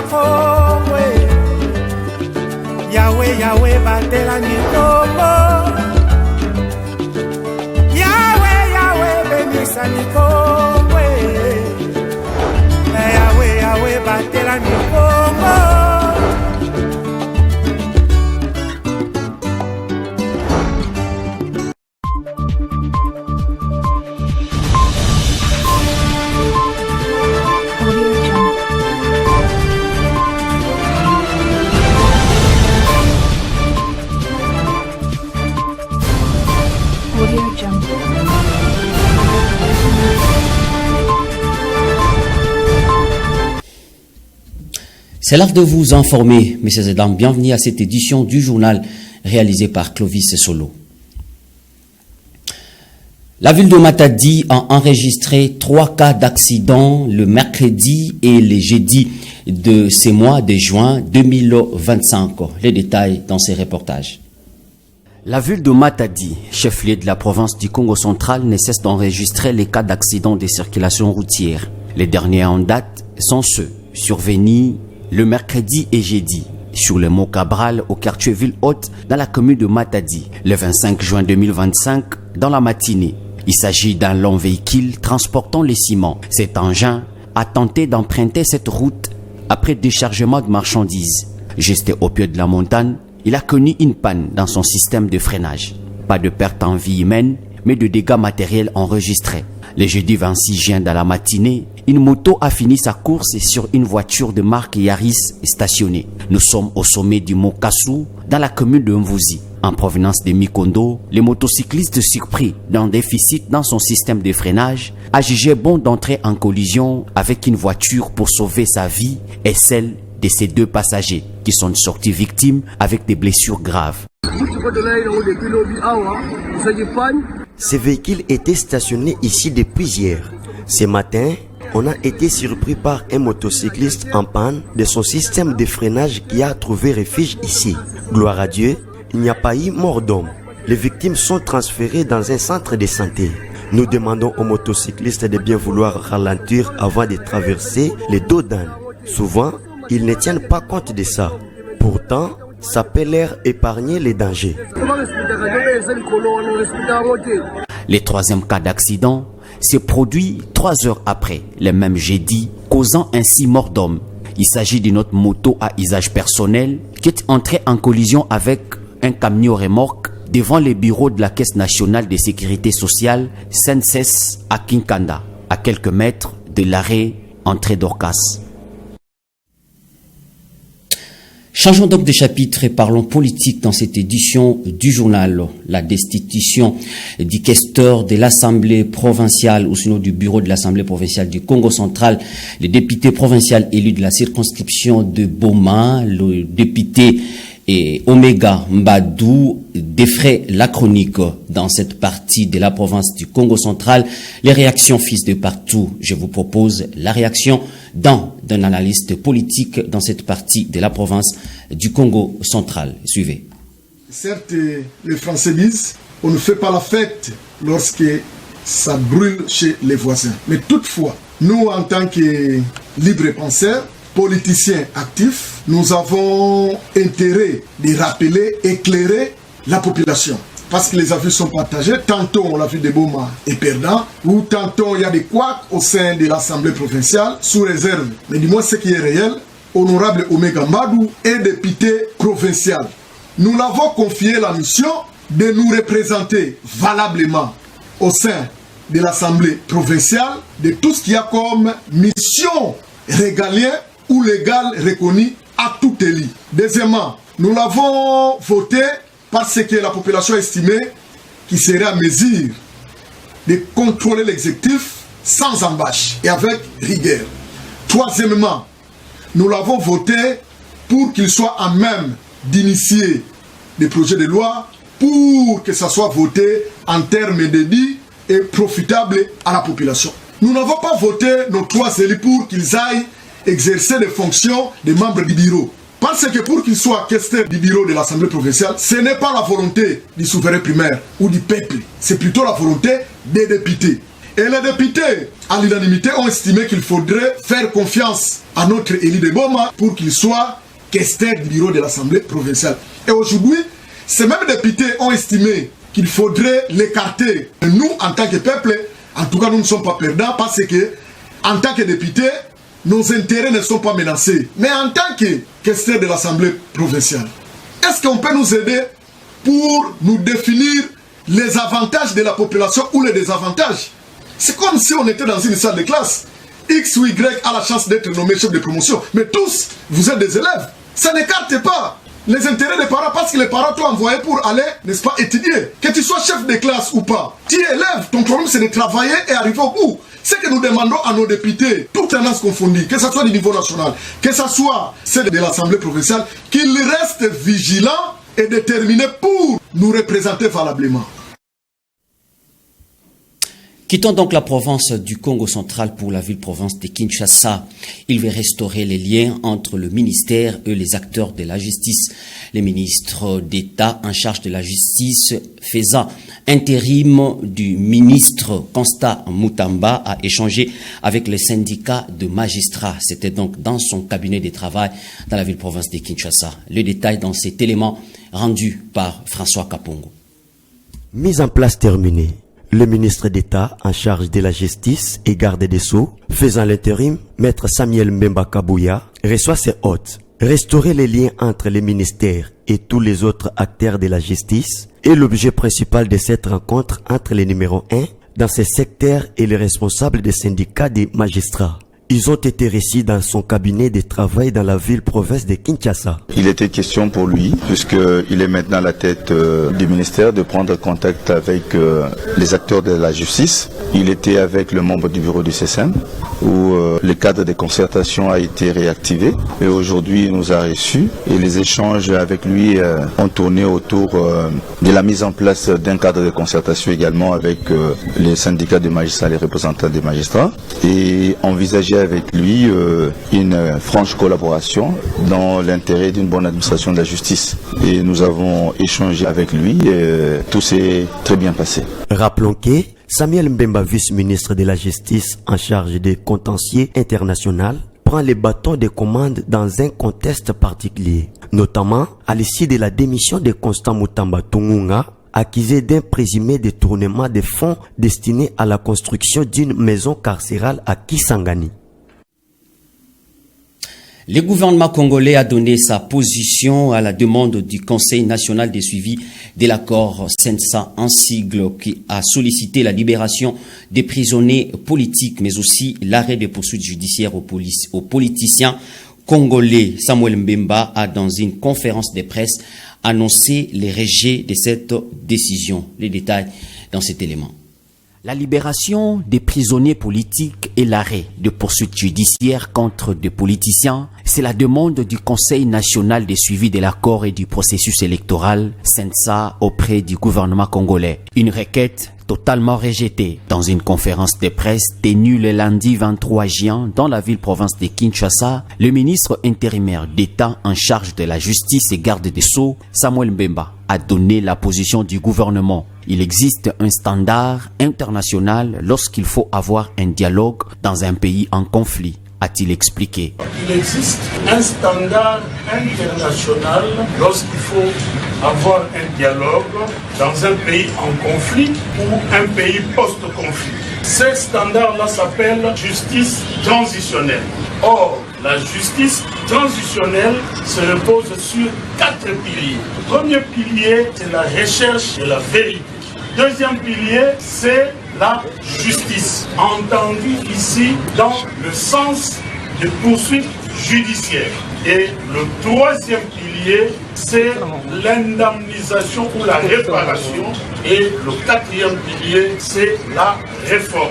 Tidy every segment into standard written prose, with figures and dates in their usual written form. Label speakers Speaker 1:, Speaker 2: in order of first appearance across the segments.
Speaker 1: Congo. Yahweh, Yahweh, batela Congo. Yahweh, Yahweh, bénissa Congo. Yahweh, Yahweh, batela Congo.
Speaker 2: C'est l'heure de vous informer, messieurs et dames. Bienvenue à cette édition du journal réalisé par Clovis Solo. La ville de Matadi a enregistré 3 cas d'accident le mercredi et le jeudi de ce mois de juin 2025. Les détails dans ces reportages. La ville de Matadi, chef-lieu de la province du Congo central, ne cesse d'enregistrer les cas d'accidents de circulation routière. Les derniers en date sont ceux survenus le mercredi et jeudi sur le mont Cabral au quartier Ville-Haute dans la commune de Matadi, le 25 juin 2025 dans la matinée. Il s'agit d'un long véhicule transportant les ciments. Cet engin a tenté d'emprunter cette route après déchargement de marchandises. Juste au pied de la montagne, il a connu une panne dans son système de freinage. Pas de perte en vie humaine, mais de dégâts matériels enregistrés. Le jeudi 26 juin dans la matinée, une moto a fini sa course sur une voiture de marque Yaris stationnée. Nous sommes au sommet du mont Kassou, dans la commune de Mvouzi. En provenance de Mikondo, le motocycliste surpris d'un déficit dans son système de freinage a jugé bon d'entrer en collision avec une voiture pour sauver sa vie et celle de ses 2 passagers qui sont sortis victimes avec des blessures graves.
Speaker 3: Ce véhicule était stationné ici depuis hier. Ce matin, on a été surpris par un motocycliste en panne de son système de freinage qui a trouvé refuge ici. Gloire à Dieu, il n'y a pas eu mort d'homme. Les victimes sont transférées dans un centre de santé. Nous demandons aux motocyclistes de bien vouloir ralentir avant de traverser les dos d'âne. Souvent, ils ne tiennent pas compte de ça. Pourtant, ça peut leur épargner les dangers.
Speaker 2: Le 3e cas d'accident s'est produit 3 heures après, le même jeudi, causant ainsi mort d'homme. Il s'agit d'une autre moto à usage personnel qui est entrée en collision avec un camion remorque devant les bureaux de la Caisse nationale de sécurité sociale SNCS à Kinkanda, à quelques mètres de l'arrêt entrée d'Orcas. Changeons donc de chapitre et parlons politique dans cette édition du journal. La destitution du questeur de l'Assemblée provinciale ou sinon du bureau de l'Assemblée provinciale du Congo central, le député provincial élu de la circonscription de Boma, le député Omega Mbadou, défraie la chronique dans cette partie de la province du Congo central. Les réactions fils de partout. Je vous propose la réaction d'un analyste politique dans cette partie de la province du Congo central. Suivez.
Speaker 4: Certes, les Français disent on ne fait pas la fête lorsque ça brûle chez les voisins. Mais toutefois, nous en tant que libres penseurs, politiciens actifs, nous avons intérêt de rappeler, éclairer la population. Parce que les avis sont partagés. Tantôt, on l'a vu de Boma est perdant, ou tantôt, il y a des couacs au sein de l'Assemblée provinciale, sous réserve. Mais du moins, ce qui est réel, honorable Omega Mbadou est député provincial. Nous l'avons confié la mission de nous représenter valablement au sein de l'Assemblée provinciale de tout ce qu'il y a comme mission régalienne ou légale reconnue à tout élu. Deuxièmement, nous l'avons voté parce que la population estimait qu'il serait à mesure de contrôler l'exécutif sans embâche et avec rigueur. Troisièmement, nous l'avons voté pour qu'il soit à même d'initier des projets de loi pour que ça soit voté en termes dédits et profitable à la population. Nous n'avons pas voté nos 3 élus pour qu'ils aillent exercer les fonctions des membres du bureau. Parce que pour qu'ils soient questeur du bureau de l'Assemblée provinciale, ce n'est pas la volonté du souverain primaire ou du peuple, c'est plutôt la volonté des députés. Et les députés, à l'unanimité, ont estimé qu'il faudrait faire confiance à notre Élie de Boma pour qu'il soit questeur du bureau de l'Assemblée provinciale. Et aujourd'hui, ces mêmes députés ont estimé qu'il faudrait l'écarter. Nous, en tant que peuple, en tout cas, nous ne sommes pas perdants parce que, en tant que députés, nos intérêts ne sont pas menacés. Mais en tant que questeur de l'Assemblée provinciale, est-ce qu'on peut nous aider pour nous définir les avantages de la population ou les désavantages? C'est comme si on était dans une salle de classe. X ou Y a la chance d'être nommé chef de promotion. Mais tous, vous êtes des élèves. Ça n'écarte pas les intérêts des parents parce que les parents t'ont envoyé pour aller, n'est-ce pas, étudier. Que tu sois chef de classe ou pas, tu es élève. Ton problème, c'est de travailler et arriver au bout. Ce que nous demandons à nos députés, toutes tendances confondues, que ce soit du niveau national, que ce soit celle de l'Assemblée provinciale, qu'ils restent vigilants et déterminés pour nous représenter valablement.
Speaker 2: Quittons donc la province du Congo central pour la ville-province de Kinshasa. Il veut restaurer les liens entre le ministère et les acteurs de la justice. Le ministre d'État en charge de la justice faisant intérim du ministre Constant Mutamba a échangé avec les syndicats de magistrats. C'était donc dans son cabinet de travail dans la ville-province de Kinshasa. Le détail dans cet élément rendu par François Kapongo.
Speaker 3: Mise en place terminée. Le ministre d'État en charge de la justice et garde des Sceaux, faisant l'intérim, Maître Samuel Mbemba Kabouya, reçoit ses hôtes. Restaurer les liens entre les ministères et tous les autres acteurs de la justice est l'objet principal de cette rencontre entre les numéros 1 dans ce secteur et les responsables des syndicats des magistrats. Ils ont été reçus dans son cabinet de travail dans la ville-province de Kinshasa.
Speaker 5: Il était question pour lui, puisqu'il est maintenant à la tête du ministère, de prendre contact avec les acteurs de la justice. Il était avec le membre du bureau du CSM, où le cadre de concertation a été réactivé. Et aujourd'hui, il nous a reçus. Et les échanges avec lui ont tourné autour de la mise en place d'un cadre de concertation également avec les syndicats de magistrats, les représentants des magistrats. Et envisager avec lui une franche collaboration dans l'intérêt d'une bonne administration de la justice. Et nous avons échangé avec lui et tout s'est très bien passé.
Speaker 3: Rappelons que Samuel Mbemba, vice-ministre de la Justice en charge des contentieux internationaux, prend les bâtons de commande dans un contexte particulier, notamment à l'issue de la démission de Constant Mutamba Tungunga, accusé d'un présumé détournement de fonds destinés à la construction d'une maison carcérale à Kisangani.
Speaker 2: Le gouvernement congolais a donné sa position à la demande du Conseil national de suivi de l'accord CENSA en sigle qui a sollicité la libération des prisonniers politiques mais aussi l'arrêt des poursuites judiciaires aux politiciens congolais. Samuel Mbemba a dans une conférence de presse annoncé les rejets de cette décision. Les détails dans cet élément.
Speaker 6: La libération des prisonniers politiques et l'arrêt de poursuites judiciaires contre des politiciens, c'est la demande du Conseil national de suivi de l'accord et du processus électoral, CENSA, auprès du gouvernement congolais. Une requête totalement rejetée dans une conférence de presse tenue le lundi 23 juin dans la ville-province de Kinshasa. Le ministre intérimaire d'État en charge de la justice et garde des Sceaux, Samuel Mbemba, a donné la position du gouvernement. Il existe un standard international lorsqu'il faut avoir un dialogue dans un pays en conflit, a-t-il expliqué.
Speaker 7: Il existe un standard international lorsqu'il faut avoir un dialogue dans un pays en conflit ou un pays post-conflit. Ce standard-là s'appelle justice transitionnelle. Or, la justice transitionnelle se repose sur 4 piliers. Le premier pilier, c'est la recherche de la vérité. Deuxième pilier, c'est la justice, entendue ici dans le sens de poursuites judiciaires. Et le troisième pilier, c'est l'indemnisation ou la réparation. Et le quatrième pilier, c'est la réforme.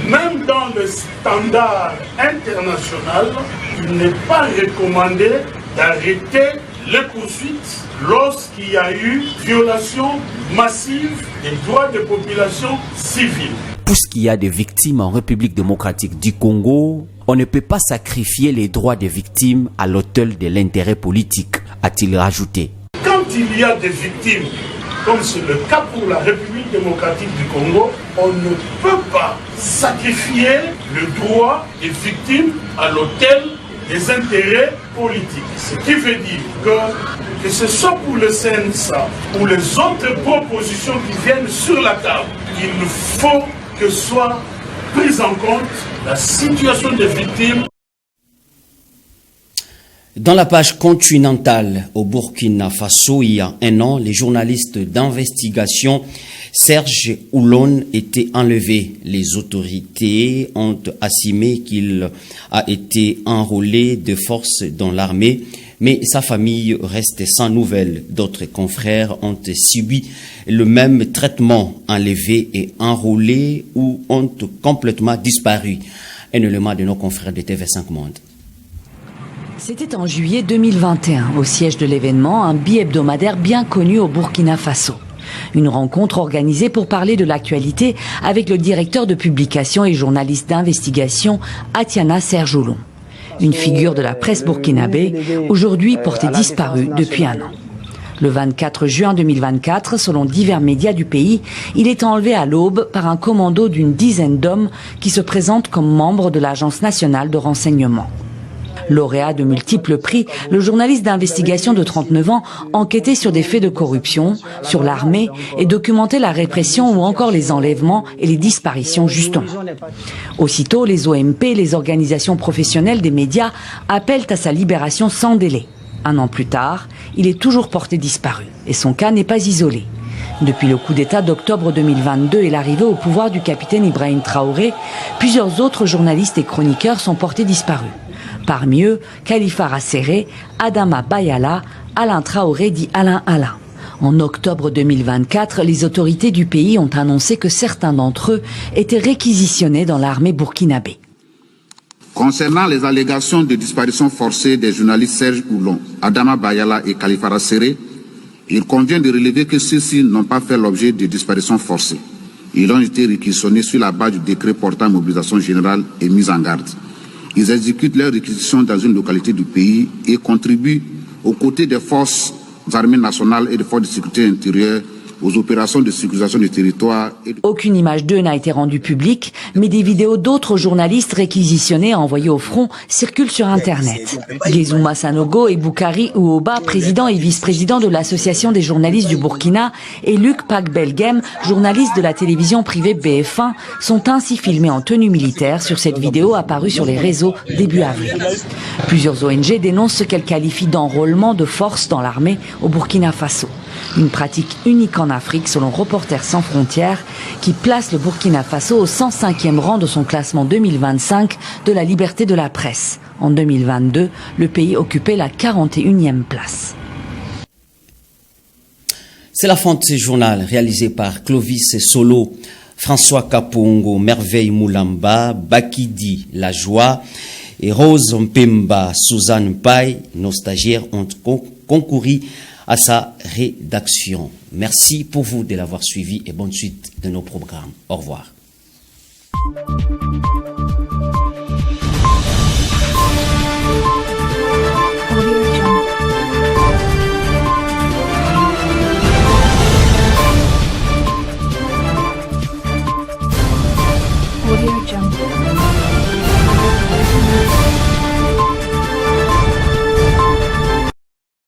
Speaker 7: Même dans le standard international, il n'est pas recommandé d'arrêter les poursuites lorsqu'il y a eu violation massive des droits des populations civiles.
Speaker 6: Puisqu'il y a des victimes en République démocratique du Congo, on ne peut pas sacrifier les droits des victimes à l'autel de l'intérêt politique, a-t-il rajouté.
Speaker 7: Quand il y a des victimes, comme c'est le cas pour la République République démocratique du Congo, on ne peut pas sacrifier le droit des victimes à l'autel des intérêts politiques. Ce qui veut dire que ce soit pour le CNSA ou les autres propositions qui viennent sur la table, il faut que soit prise en compte la situation des victimes.
Speaker 2: Dans la page continentale au Burkina Faso, il y a un an, les journalistes d'investigation Serge Oulon était enlevé. Les autorités ont estimé qu'il a été enrôlé de force dans l'armée, mais sa famille reste sans nouvelles. D'autres confrères ont subi le même traitement, enlevés et enrôlés ou ont complètement disparu. Un élément de nos confrères de TV5 Monde.
Speaker 8: C'était en juillet 2021, au siège de l'événement, un bi-hebdomadaire bien connu au Burkina Faso. Une rencontre organisée pour parler de l'actualité avec le directeur de publication et journaliste d'investigation, Atiana Serge Oulon. Une figure de la presse burkinabé, aujourd'hui portée disparue depuis un an. Le 24 juin 2024, selon divers médias du pays, il est enlevé à l'aube par un commando d'une dizaine d'hommes qui se présentent comme membres de l'Agence nationale de renseignement. Lauréat de multiples prix, le journaliste d'investigation de 39 ans enquêtait sur des faits de corruption, sur l'armée et documentait la répression ou encore les enlèvements et les disparitions justement. Aussitôt, les OMP, les organisations professionnelles des médias, appellent à sa libération sans délai. Un an plus tard, il est toujours porté disparu et son cas n'est pas isolé. Depuis le coup d'État d'octobre 2022 et l'arrivée au pouvoir du capitaine Ibrahim Traoré, plusieurs autres journalistes et chroniqueurs sont portés disparus. Parmi eux, Khalifa Rasseré, Adama Bayala, Alain Traoré dit Alain Alain. En octobre 2024, les autorités du pays ont annoncé que certains d'entre eux étaient réquisitionnés dans l'armée burkinabé.
Speaker 9: Concernant les allégations de disparition forcée des journalistes Serge Oulon, Adama Bayala et Khalifa Rasseré, il convient de relever que ceux-ci n'ont pas fait l'objet de disparition forcée. Ils ont été réquisitionnés sur la base du décret portant mobilisation générale et mise en garde. Ils exécutent leurs réquisitions dans une localité du pays et contribuent aux côtés des forces armées nationales et des forces de sécurité intérieure aux opérations de sécurisation du territoire.
Speaker 8: Aucune image d'eux n'a été rendue publique, mais des vidéos d'autres journalistes réquisitionnés envoyés au front circulent sur Internet. Gezouma Sanogo et Boukari Ouoba, président et vice-président de l'Association des journalistes du Burkina, et Luc Pagbelgem, journaliste de la télévision privée BF1, sont ainsi filmés en tenue militaire sur cette vidéo apparue sur les réseaux début avril. Plusieurs ONG dénoncent ce qu'elles qualifient d'enrôlement de force dans l'armée au Burkina Faso. Une pratique unique en Afrique selon Reporters sans frontières qui place le Burkina Faso au 105e rang de son classement 2025 de la liberté de la presse. En 2022, le pays occupait la 41e place.
Speaker 2: C'est la fin de ce journal réalisé par Clovis Solo, François Kapongo, Merveille Moulamba, Bakidi La Joie et Rose Mpemba, Suzanne Paye. Nos stagiaires ont concouru à sa rédaction. Merci pour vous de l'avoir suivi et bonne suite de nos programmes. Au revoir.